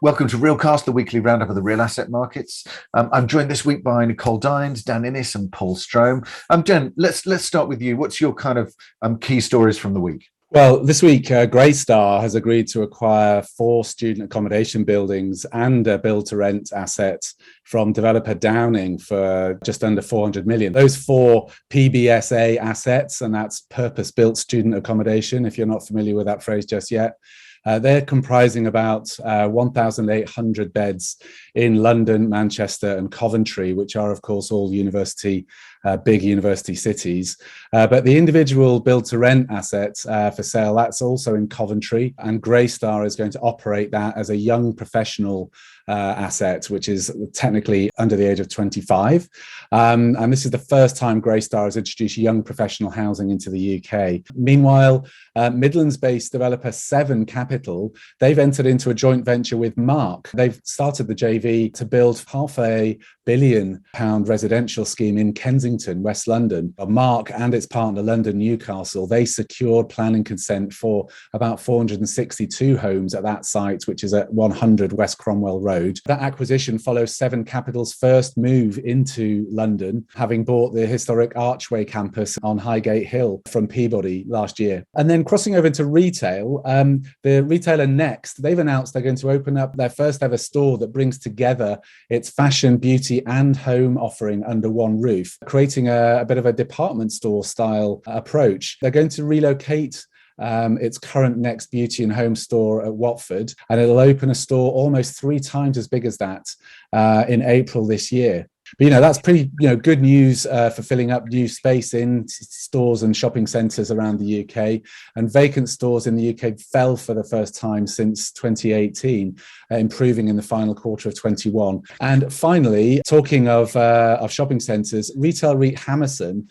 Welcome to Realcast, the weekly roundup of the real asset markets. I'm joined this week by Nicole Dines, Dan Innes, and Paul Strome. Jen, let's start with you. What's your kind of key stories from the week? Well, this week, Greystar has agreed to acquire 4 student accommodation buildings and a build-to-rent asset from developer Downing for just under 400 million. Those 4 PBSA assets, and that's purpose-built student accommodation, if you're not familiar with that phrase just yet, they're comprising about 1,800 beds in London, Manchester, and Coventry, which are, of course, all big university cities. But the individual build-to-rent asset for sale, that's also in Coventry, and Greystar is going to operate that as a young professional asset, which is technically under the age of 25. And this is the first time Greystar has introduced young professional housing into the UK. Meanwhile, Midlands-based developer 7 Capital, they've entered into a joint venture with Mark. They've started the JV to build £500 million residential scheme in Kensington, West London. Mark and its partner, London Newcastle, they secured planning consent for about 462 homes at that site, which is at 100 West Cromwell Road. That acquisition follows 7 Capital's first move into London, having bought the historic Archway campus on Highgate Hill from Peabody last year. And then crossing over into retail, the retailer Next, they've announced they're going to open up their first ever store that brings together its fashion, beauty and home offering under one roof, creating a bit of a department store style approach. They're going to relocate its current Next Beauty and Home store at Watford, and it'll open a store almost 3 times as big as that in April this year. But, that's pretty, good news for filling up new space in stores and shopping centres around the UK. And vacant stores in the UK fell for the first time since 2018, improving in the final quarter of 21. And finally, talking of shopping centres, retail REIT Hammerson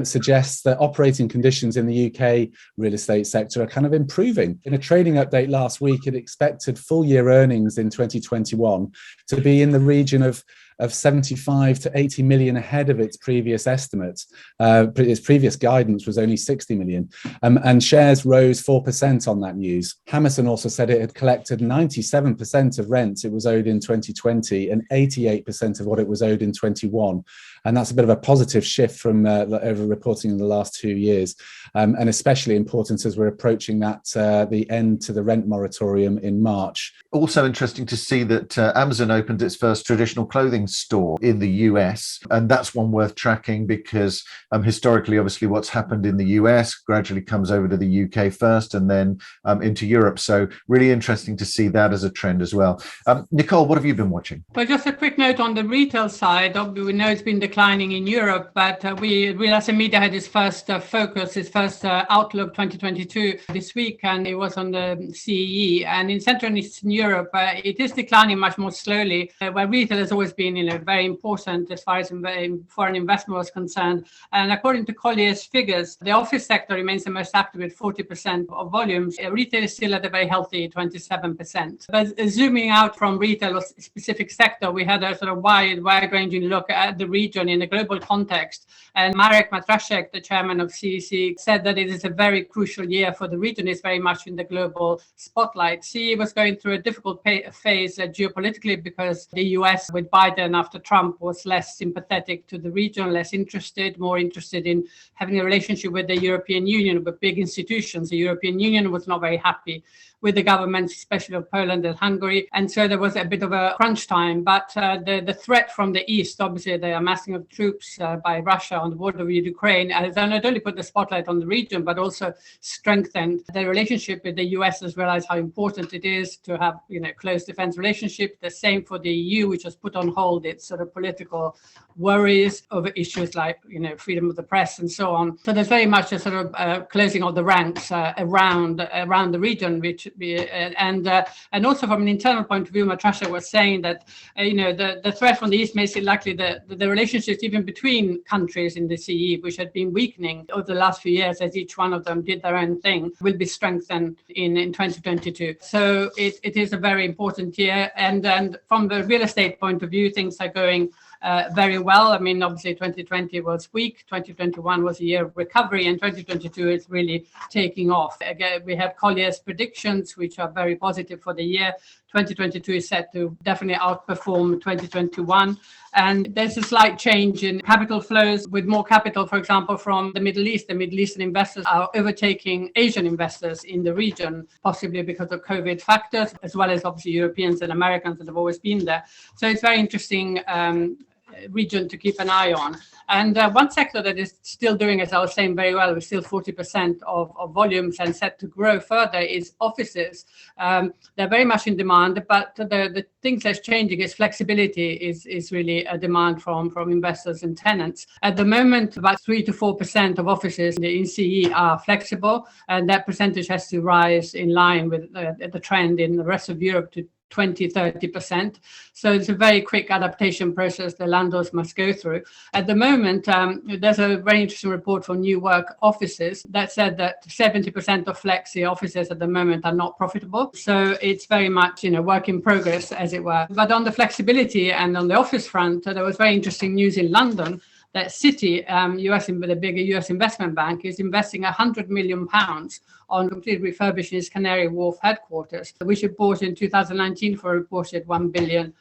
suggests that operating conditions in the UK real estate sector are kind of improving. In a trading update last week, it expected full year earnings in 2021 to be in the region of 75 to 80 million ahead of its previous estimates. Its previous guidance was only 60 million. And shares rose 4% on that news. Hammerson also said it had collected 97% of rent it was owed in 2020 and 88% of what it was owed in 21. And that's a bit of a positive shift from over reporting in the last 2 years. And especially important as we're approaching the end to the rent moratorium in March. Also interesting to see that Amazon opened its first traditional clothing store in the US, and that's one worth tracking because historically, obviously, what's happened in the US gradually comes over to the UK first and then into Europe. So really interesting to see that as a trend as well. Nicole, what have you been watching? Well, just a quick note on the retail side. We know it's been declining in Europe, but Real Asset Media had its first Outlook 2022 this week, and it was on the CEE. And in Central and Eastern Europe, it is declining much more slowly, where retail has always been very important as far as foreign investment was concerned. And according to Collier's figures, the office sector remains the most active with 40% of volumes. Retail is still at a very healthy 27%. But zooming out from retail or specific sector, we had a sort of wide-ranging look at the region in a global context. And Marek Matraszek, the chairman of CEE, said that it is a very crucial year for the region. It's very much in the global spotlight. CEE was going through a difficult phase geopolitically because the US with Biden after Trump was less sympathetic to the region, less interested, more interested in having a relationship with the European Union, with big institutions. The European Union was not very happy with the governments, especially of Poland and Hungary. And so there was a bit of a crunch time. But the threat from the east, obviously the amassing of troops by Russia on the border with Ukraine, has not only put the spotlight on the region, but also strengthened the relationship with the US, as well as how important it is to have close defense relationship. The same for the EU, which has put on hold its sort of political worries over issues like freedom of the press and so on. So there's very much a sort of closing of the ranks around the region, which and also from an internal point of view, Matraszek was saying that the threat from the east makes it likely that the relationships even between countries in the CEE, which had been weakening over the last few years as each one of them did their own thing, will be strengthened in 2022. So it is a very important year, and from the real estate point of view, things are going very well. I mean, obviously 2020 was weak, 2021 was a year of recovery, and 2022 is really taking off. Again, we have Collier's predictions, which are very positive for the year. 2022 is set to definitely outperform 2021. And there's a slight change in capital flows, with more capital, for example, from the Middle East. The Middle Eastern investors are overtaking Asian investors in the region, possibly because of COVID factors, as well as obviously Europeans and Americans that have always been there. So it's very interesting region to keep an eye on. And one sector that is still doing, as I was saying, very well, with still 40% of volumes and set to grow further, is offices. They're very much in demand, but the things that's changing is flexibility is really a demand from investors and tenants. At the moment, about 3 to 4% of offices in CEE are flexible, and that percentage has to rise in line with the trend in the rest of Europe to 20-30%. So it's a very quick adaptation process the landlords must go through. At the moment, there's a very interesting report from New Work Offices that said that 70% of flexi offices at the moment are not profitable. So it's very much, work in progress, as it were. But on the flexibility and on the office front, there was very interesting news in London that Citi, the bigger US investment bank, is investing £100 million on completely refurbishing its Canary Wharf headquarters, which it bought in 2019 for a reported £1 billion.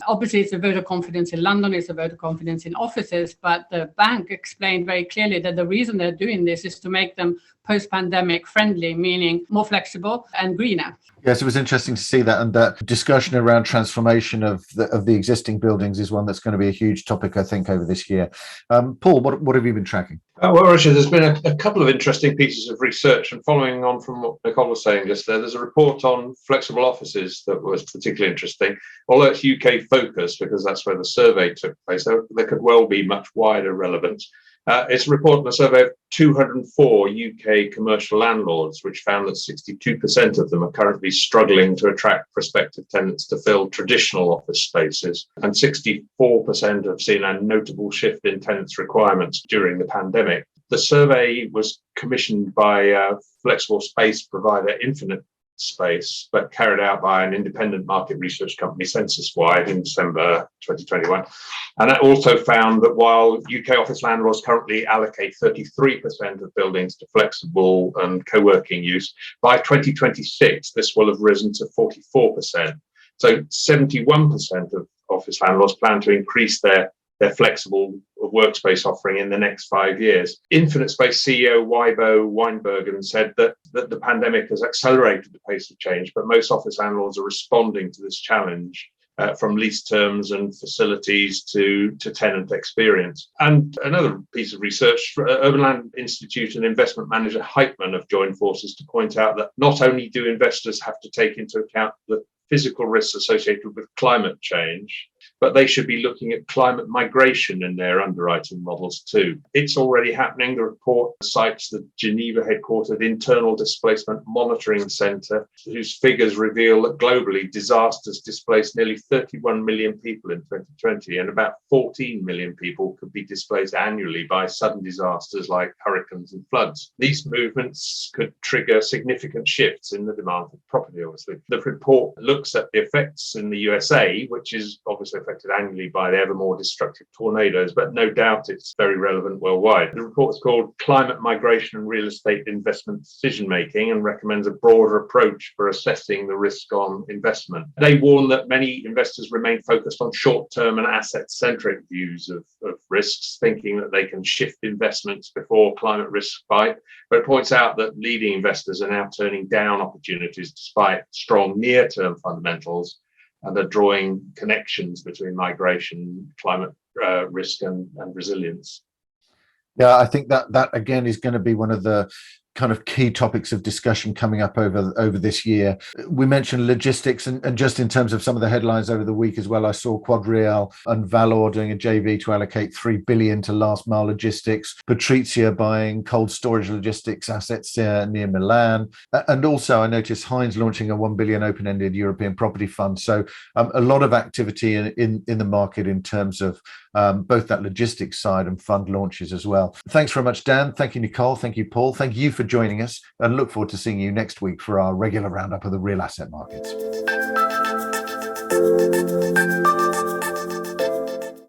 Obviously, it's a vote of confidence in London, it's a vote of confidence in offices, but the bank explained very clearly that the reason they're doing this is to make them post-pandemic friendly, meaning more flexible and greener. Yes, it was interesting to see that, and that discussion around transformation of the existing buildings is one that's going to be a huge topic, I think, over this year. Paul, what have you been tracking? Well, Richard, there's been a couple of interesting pieces of research, and following on from what Nicole was saying just there's a report on flexible offices that was particularly interesting. Although it's UK focused, because that's where the survey took place, there could well be much wider relevance. It's a report on a survey of 204 UK commercial landlords, which found that 62% of them are currently struggling to attract prospective tenants to fill traditional office spaces, and 64% have seen a notable shift in tenants' requirements during the pandemic. The survey was commissioned by flexible space provider Infinite Space, but carried out by an independent market research company, Census-wide, in December 2021. And that also found that while UK office landlords currently allocate 33% of buildings to flexible and co-working use, by 2026, this will have risen to 44%. So 71% of office landlords plan to increase their flexible workspace offering in the next 5 years. Infinite Space CEO Wibo Weinbergen said that the pandemic has accelerated the pace of change, but most office landlords are responding to this challenge, from lease terms and facilities to tenant experience. And another piece of research, Urban Land Institute and investment manager Heitman have joined forces to point out that not only do investors have to take into account the physical risks associated with climate change, but they should be looking at climate migration in their underwriting models too. It's already happening. The report cites the Geneva-headquartered Internal Displacement Monitoring Centre, whose figures reveal that globally disasters displaced nearly 31 million people in 2020, and about 14 million people could be displaced annually by sudden disasters like hurricanes and floods. These movements could trigger significant shifts in the demand for property, obviously. The report looks at the effects in the USA, which is obviously affected annually by the ever more destructive tornadoes, but no doubt it's very relevant worldwide. The report is called Climate Migration and Real Estate Investment Decision Making, and recommends a broader approach for assessing the risk on investment. They warn that many investors remain focused on short-term and asset-centric views of risks, thinking that they can shift investments before climate risks bite. But it points out that leading investors are now turning down opportunities despite strong near-term fundamentals, and are drawing connections between migration, climate risk and resilience. Yeah, I think that again is going to be one of the kind of key topics of discussion coming up over this year. We mentioned logistics, and just in terms of some of the headlines over the week as well, I saw QuadReal and Valor doing a JV to allocate $3 billion to last mile logistics, Patrizia buying cold storage logistics assets near Milan, and also I noticed Hines launching a $1 billion open-ended European property fund. So a lot of activity in the market in terms of both that logistics side and fund launches as well. Thanks very much, Dan. Thank you, Nicole. Thank you, Paul. Thank you for joining us, and look forward to seeing you next week for our regular roundup of the real asset markets.